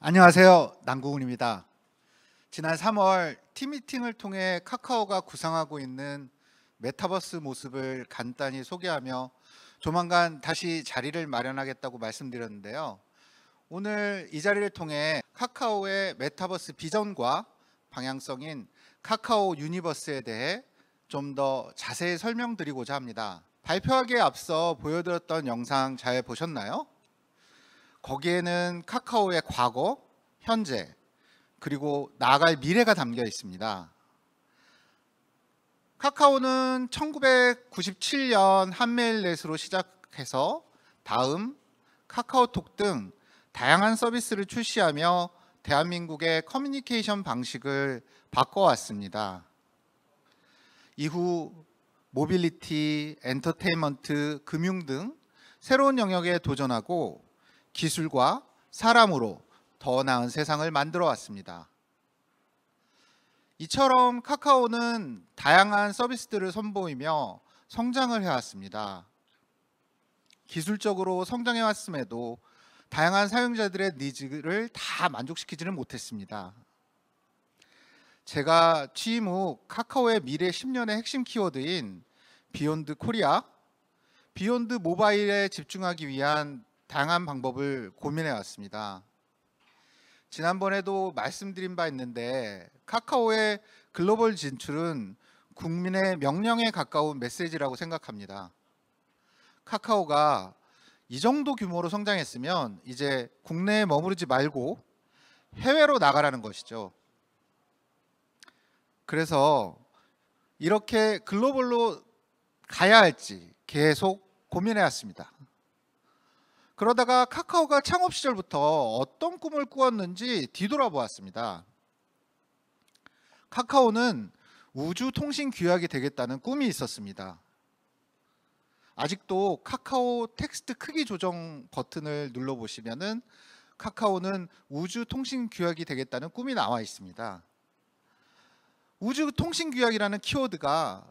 안녕하세요. 남궁훈입니다. 지난 3월 팀미팅을 통해 카카오가 구상하고 있는 메타버스 모습을 간단히 소개하며 조만간 다시 자리를 마련하겠다고 말씀드렸는데요. 오늘 이 자리를 통해 카카오의 메타버스 비전과 방향성인 카카오 유니버스에 대해 좀 더 자세히 설명드리고자 합니다. 발표하기에 앞서 보여드렸던 영상 잘 보셨나요? 거기에는 카카오의 과거, 현재, 그리고 나아갈 미래가 담겨 있습니다. 카카오는 1997년 한메일넷으로 시작해서 다음 카카오톡 등 다양한 서비스를 출시하며 대한민국의 커뮤니케이션 방식을 바꿔왔습니다. 이후 모빌리티, 엔터테인먼트, 금융 등 새로운 영역에 도전하고 기술과 사람으로 더 나은 세상을 만들어 왔습니다. 이처럼 카카오는 다양한 서비스들을 선보이며 성장을 해왔습니다. 기술적으로 성장해 왔음에도 다양한 사용자들의 니즈를 다 만족시키지는 못했습니다. 제가 취임 후 카카오의 미래 10년의 핵심 키워드인 비욘드 코리아, 비욘드 모바일에 집중하기 위한 다양한 방법을 고민해 왔습니다. 지난번에도 말씀드린 바 있는데 카카오의 글로벌 진출은 국민의 명령에 가까운 메시지라고 생각합니다. 카카오가 이 정도 규모로 성장했으면 이제 국내에 머무르지 말고 해외로 나가라는 것이죠. 그래서 이렇게 글로벌로 가야 할지 계속 고민해 왔습니다. 그러다가 카카오가 창업 시절부터 어떤 꿈을 꾸었는지 뒤돌아보았습니다. 카카오는 우주 통신 규약이 되겠다는 꿈이 있었습니다. 아직도 카카오 텍스트 크기 조정 버튼을 눌러보시면은 카카오는 우주 통신 규약이 되겠다는 꿈이 나와 있습니다. 우주 통신 규약이라는 키워드가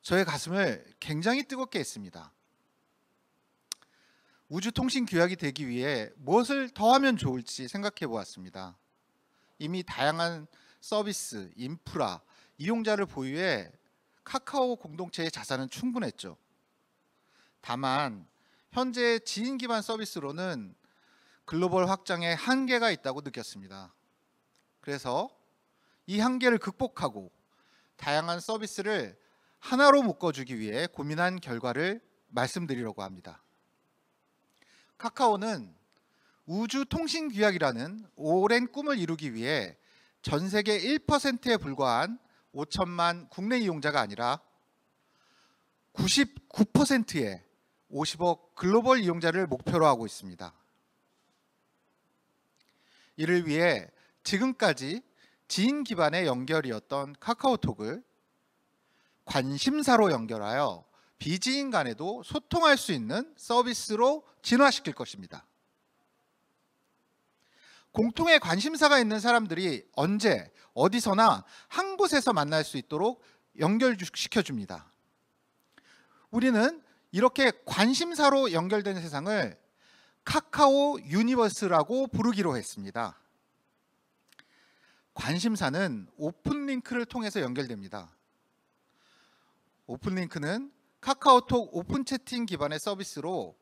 저의 가슴을 굉장히 뜨겁게 했습니다. 우주 통신 규약이 되기 위해 무엇을 더 하면 좋을지 생각해 보았습니다. 이미 다양한 서비스, 인프라, 이용자를 보유해 카카오 공동체의 자산은 충분했죠. 다만 현재 지인 기반 서비스로는 글로벌 확장에 한계가 있다고 느꼈습니다. 그래서 이 한계를 극복하고 다양한 서비스를 하나로 묶어주기 위해 고민한 결과를 말씀드리려고 합니다. 카카오는 우주 통신 규약이라는 오랜 꿈을 이루기 위해 전 세계 1%에 불과한 5천만 국내 이용자가 아니라 99%의 50억 글로벌 이용자를 목표로 하고 있습니다. 이를 위해 지금까지 지인 기반의 연결이었던 카카오톡을 관심사로 연결하여 비지인 간에도 소통할 수 있는 서비스로 진화시킬 것입니다. 공통의 관심사가 있는 사람들이 언제 어디서나 한 곳에서 만날 수 있도록 연결시켜줍니다. 우리는 이렇게 관심사로 연결된 세상을 카카오 유니버스라고 부르기로 했습니다. 관심사는 오픈 링크를 통해서 연결됩니다. 오픈 링크는 카카오톡 오픈 채팅 기반의 서비스로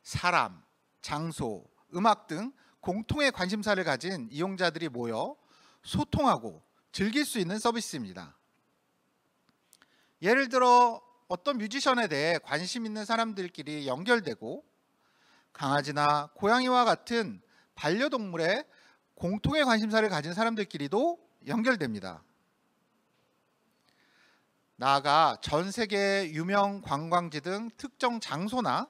사람, 장소, 음악 등 공통의 관심사를 가진 이용자들이 모여 소통하고 즐길 수 있는 서비스입니다. 예를 들어 어떤 뮤지션에 대해 관심 있는 사람들끼리 연결되고 강아지나 고양이와 같은 반려동물에 공통의 관심사를 가진 사람들끼리도 연결됩니다. 나아가 전 세계 유명 관광지 등 특정 장소나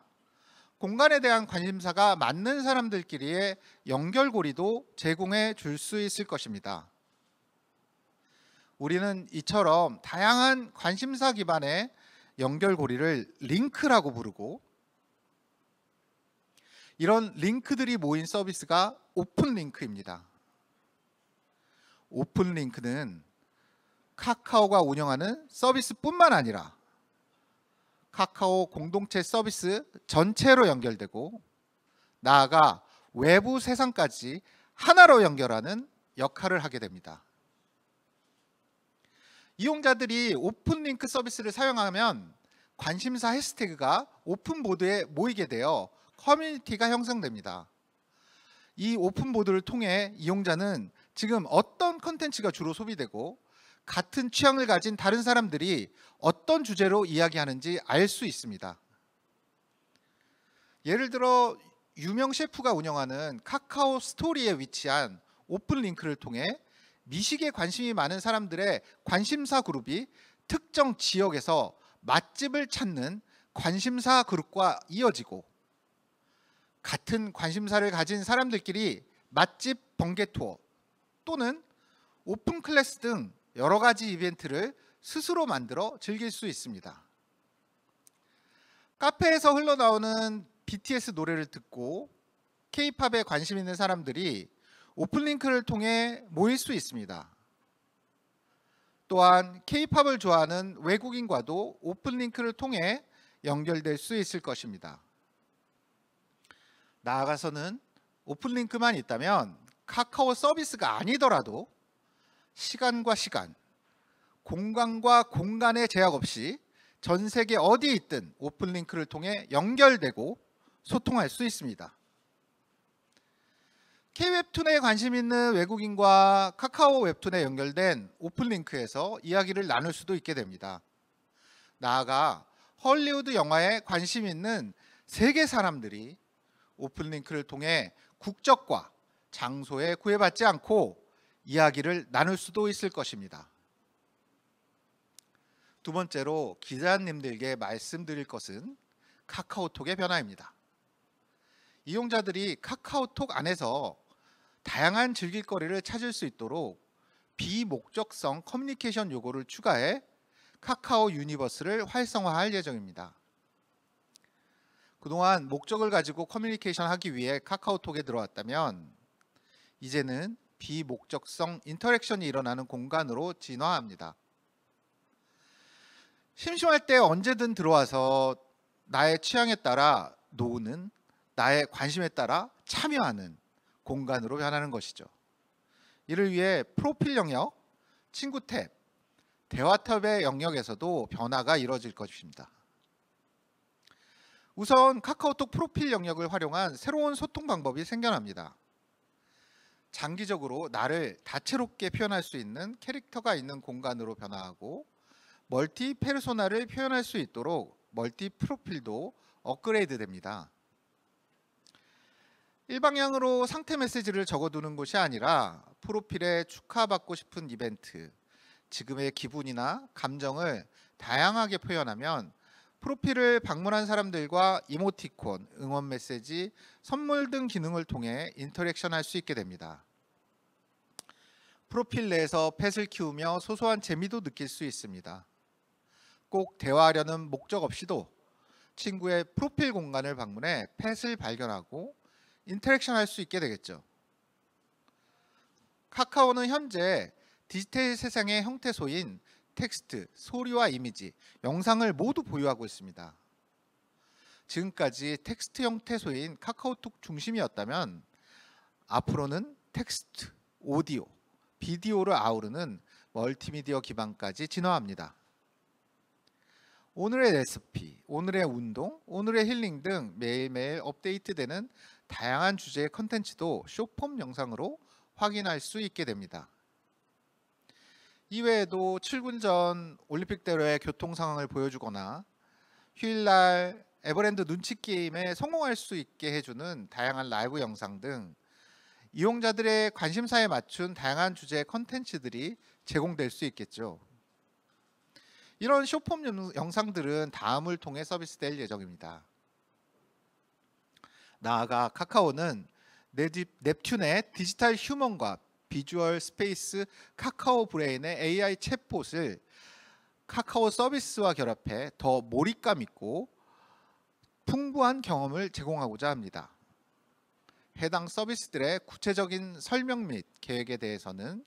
공간에 대한 관심사가 맞는 사람들끼리의 연결고리도 제공해 줄 수 있을 것입니다. 우리는 이처럼 다양한 관심사 기반의 연결고리를 링크라고 부르고 이런 링크들이 모인 서비스가 오픈 링크입니다. 오픈 링크는 카카오가 운영하는 서비스뿐만 아니라 카카오 공동체 서비스 전체로 연결되고 나아가 외부 세상까지 하나로 연결하는 역할을 하게 됩니다. 이용자들이 오픈 링크 서비스를 사용하면 관심사 해시태그가 오픈 보드에 모이게 되어 커뮤니티가 형성됩니다. 이 오픈 보드를 통해 이용자는 지금 어떤 컨텐츠가 주로 소비되고 같은 취향을 가진 다른 사람들이 어떤 주제로 이야기하는지 알 수 있습니다. 예를 들어 유명 셰프가 운영하는 카카오 스토리에 위치한 오픈 링크를 통해 미식에 관심이 많은 사람들의 관심사 그룹이 특정 지역에서 맛집을 찾는 관심사 그룹과 이어지고, 같은 관심사를 가진 사람들끼리 맛집 번개 투어 또는 오픈 클래스 등 여러 가지 이벤트를 스스로 만들어 즐길 수 있습니다. 카페에서 흘러나오는 BTS 노래를 듣고 K-팝에 관심 있는 사람들이 오픈링크를 통해 모일 수 있습니다. 또한 K-팝을 좋아하는 외국인과도 오픈링크를 통해 연결될 수 있을 것입니다. 나아가서는 오픈링크만 있다면 카카오 서비스가 아니더라도 시간과 시간, 공간과 공간의 제약 없이 전 세계 어디에 있든 오픈링크를 통해 연결되고 소통할 수 있습니다. K-웹툰에 관심 있는 외국인과 카카오 웹툰에 연결된 오픈링크에서 이야기를 나눌 수도 있게 됩니다. 나아가 헐리우드 영화에 관심 있는 세계 사람들이 오픈링크를 통해 국적과 장소에 구애받지 않고 이야기를 나눌 수도 있을 것입니다. 두 번째로 기자님들께 말씀드릴 것은 카카오톡의 변화입니다. 이용자들이 카카오톡 안에서 다양한 즐길거리를 찾을 수 있도록 비목적성 커뮤니케이션 요구를 추가해 카카오 유니버스를 활성화할 예정입니다. 그동안 목적을 가지고 커뮤니케이션 하기 위해 카카오톡에 들어왔다면 이제는 비목적성 인터랙션이 일어나는 공간으로 진화합니다. 심심할 때 언제든 들어와서 나의 취향에 따라 노는, 나의 관심에 따라 참여하는 공간으로 변하는 것이죠. 이를 위해 프로필 영역, 친구 탭, 대화 탭의 영역에서도 변화가 이루어질 것입니다. 우선 카카오톡 프로필 영역을 활용한 새로운 소통 방법이 생겨납니다. 장기적으로 나를 다채롭게 표현할 수 있는 캐릭터가 있는 공간으로 변화하고, 멀티 페르소나를 표현할 수 있도록 멀티 프로필도 업그레이드 됩니다. 일방향으로 상태 메시지를 적어두는 것이 아니라 프로필에 축하받고 싶은 이벤트, 지금의 기분이나 감정을 다양하게 표현하면 프로필을 방문한 사람들과 이모티콘, 응원 메시지, 선물 등 기능을 통해 인터랙션 할 수 있게 됩니다. 프로필 내에서 펫을 키우며 소소한 재미도 느낄 수 있습니다. 꼭 대화하려는 목적 없이도 친구의 프로필 공간을 방문해 펫을 발견하고 인터랙션 할 수 있게 되겠죠. 카카오는 현재 디지털 세상의 형태소인 텍스트, 소리와 이미지, 영상을 모두 보유하고 있습니다. 지금까지 텍스트 형태소인 카카오톡 중심이었다면 앞으로는 텍스트, 오디오, 비디오를 아우르는 멀티미디어 기반까지 진화합니다. 오늘의 레시피, 오늘의 운동, 오늘의 힐링 등 매일매일 업데이트되는 다양한 주제의 컨텐츠도 숏폼 영상으로 확인할 수 있게 됩니다. 이외에도 출근 전 올림픽대로의 교통 상황을 보여주거나 휴일날 에버랜드 눈치 게임에 성공할 수 있게 해주는 다양한 라이브 영상 등 이용자들의 관심사에 맞춘 다양한 주제의 컨텐츠들이 제공될 수 있겠죠. 이런 숏폼 영상들은 다음을 통해 서비스될 예정입니다. 나아가 카카오는 넵튠의 디지털 휴먼과 비주얼 스페이스 카카오 브레인의 AI 챗봇을 카카오 서비스와 결합해 더 몰입감 있고 풍부한 경험을 제공하고자 합니다. 해당 서비스들의 구체적인 설명 및 계획에 대해서는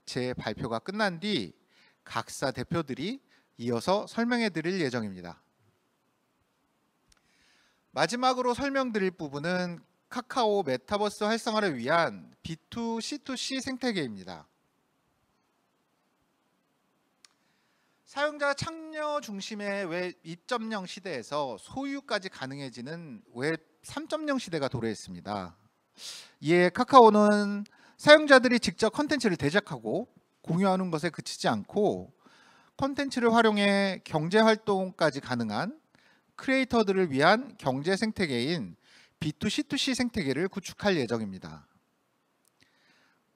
제 발표가 끝난 뒤 각사 대표들이 이어서 설명해 드릴 예정입니다. 마지막으로 설명드릴 부분은 카카오 메타버스 활성화를 위한 B2C2C 생태계입니다. 사용자 참여 중심의 웹 2.0 시대에서 소유까지 가능해지는 웹 3.0 시대가 도래했습니다. 이에 카카오는 사용자들이 직접 컨텐츠를 제작하고 공유하는 것에 그치지 않고 컨텐츠를 활용해 경제활동까지 가능한 크리에이터들을 위한 경제 생태계인 B2C2C 생태계를 구축할 예정입니다.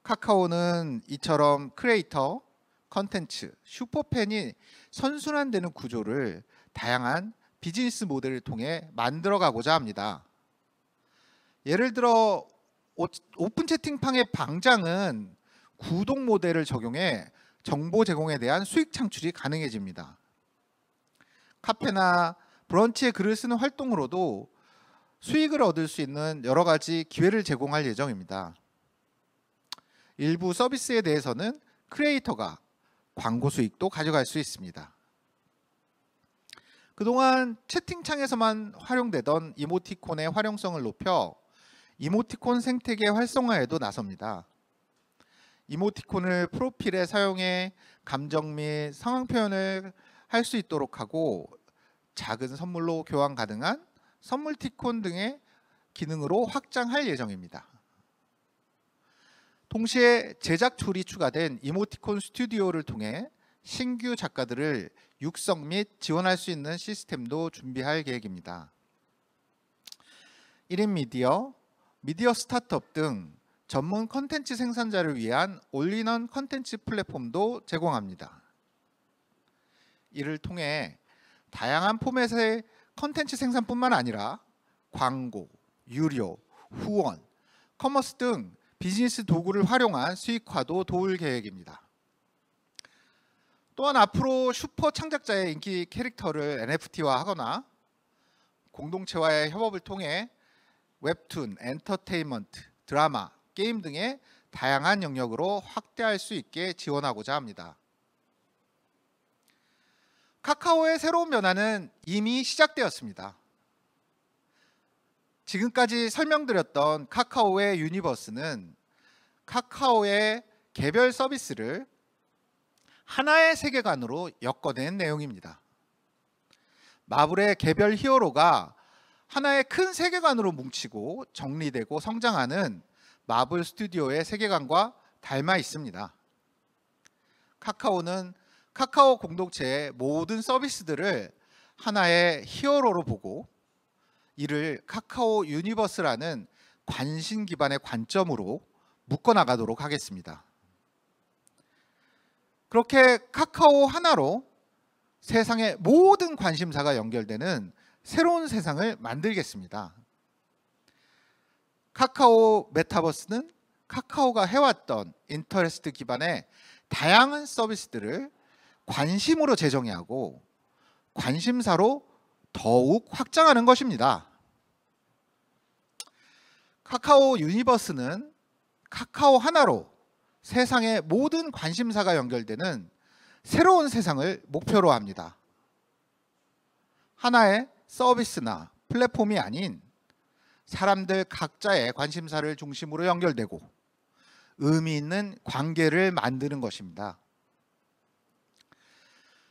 카카오는 이처럼 크리에이터, 컨텐츠, 슈퍼팬이 선순환되는 구조를 다양한 비즈니스 모델을 통해 만들어가고자 합니다. 예를 들어 오픈 채팅방의 방장은 구독 모델을 적용해 정보 제공에 대한 수익 창출이 가능해집니다. 카페나 브런치에 글을 쓰는 활동으로도 수익을 얻을 수 있는 여러 가지 기회를 제공할 예정입니다. 일부 서비스에 대해서는 크리에이터가 광고 수익도 가져갈 수 있습니다. 그동안 채팅창에서만 활용되던 이모티콘의 활용성을 높여 이모티콘 생태계 활성화에도 나섭니다. 이모티콘을 프로필에 사용해 감정 및 상황 표현을 할 수 있도록 하고 작은 선물로 교환 가능한 선물티콘 등의 기능으로 확장할 예정입니다. 동시에 제작 툴이 추가된 이모티콘 스튜디오를 통해 신규 작가들을 육성 및 지원할 수 있는 시스템도 준비할 계획입니다. 1인 미디어, 미디어 스타트업 등 전문 컨텐츠 생산자를 위한 올인원 컨텐츠 플랫폼도 제공합니다. 이를 통해 다양한 포맷의 컨텐츠 생산뿐만 아니라 광고, 유료, 후원, 커머스 등 비즈니스 도구를 활용한 수익화도 도울 계획입니다. 또한 앞으로 슈퍼 창작자의 인기 캐릭터를 NFT화하거나 공동체와의 협업을 통해 웹툰, 엔터테인먼트, 드라마, 게임 등의 다양한 영역으로 확대할 수 있게 지원하고자 합니다. 카카오의 새로운 변화는 이미 시작되었습니다. 지금까지 설명드렸던 카카오의 유니버스는 카카오의 개별 서비스를 하나의 세계관으로 엮어낸 내용입니다. 마블의 개별 히어로가 하나의 큰 세계관으로 뭉치고 정리되고 성장하는 마블 스튜디오의 세계관과 닮아 있습니다. 카카오는 카카오 공동체의 모든 서비스들을 하나의 히어로로 보고 이를 카카오 유니버스라는 관심 기반의 관점으로 묶어나가도록 하겠습니다. 그렇게 카카오 하나로 세상의 모든 관심사가 연결되는 새로운 세상을 만들겠습니다. 카카오 메타버스는 카카오가 해왔던 인터레스트 기반의 다양한 서비스들을 관심으로 재정의하고 관심사로 더욱 확장하는 것입니다. 카카오 유니버스는 카카오 하나로 세상의 모든 관심사가 연결되는 새로운 세상을 목표로 합니다. 하나의 서비스나 플랫폼이 아닌 사람들 각자의 관심사를 중심으로 연결되고 의미 있는 관계를 만드는 것입니다.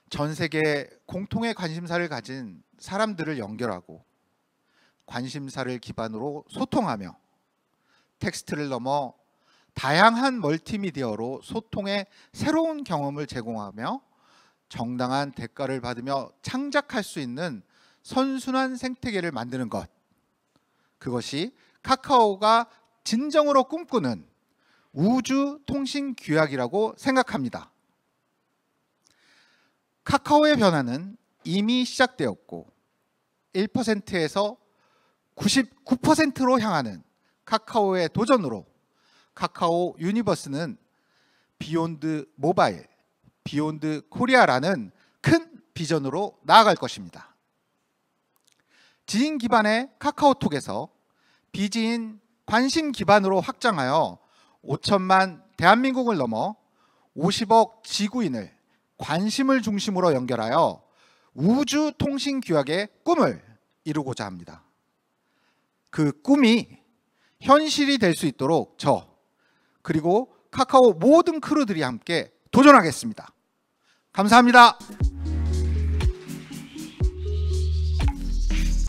전 세계 공통의 관심사를 가진 사람들을 연결하고 관심사를 기반으로 소통하며 텍스트를 넘어 다양한 멀티미디어로 소통의 새로운 경험을 제공하며 정당한 대가를 받으며 창작할 수 있는 선순환 생태계를 만드는 것, 그것이 카카오가 진정으로 꿈꾸는 우주 통신 규약이라고 생각합니다. 카카오의 변화는 이미 시작되었고 1%에서 99%로 향하는 카카오의 도전으로 카카오 유니버스는 비욘드 모바일, 비욘드 코리아라는 큰 비전으로 나아갈 것입니다. 지인 기반의 카카오톡에서 비지인 관심 기반으로 확장하여 5천만 대한민국을 넘어 50억 지구인을 관심을 중심으로 연결하여 우주 통신 규약의 꿈을 이루고자 합니다. 그 꿈이 현실이 될 수 있도록 저 그리고 카카오 모든 크루들이 함께 도전하겠습니다. 감사합니다.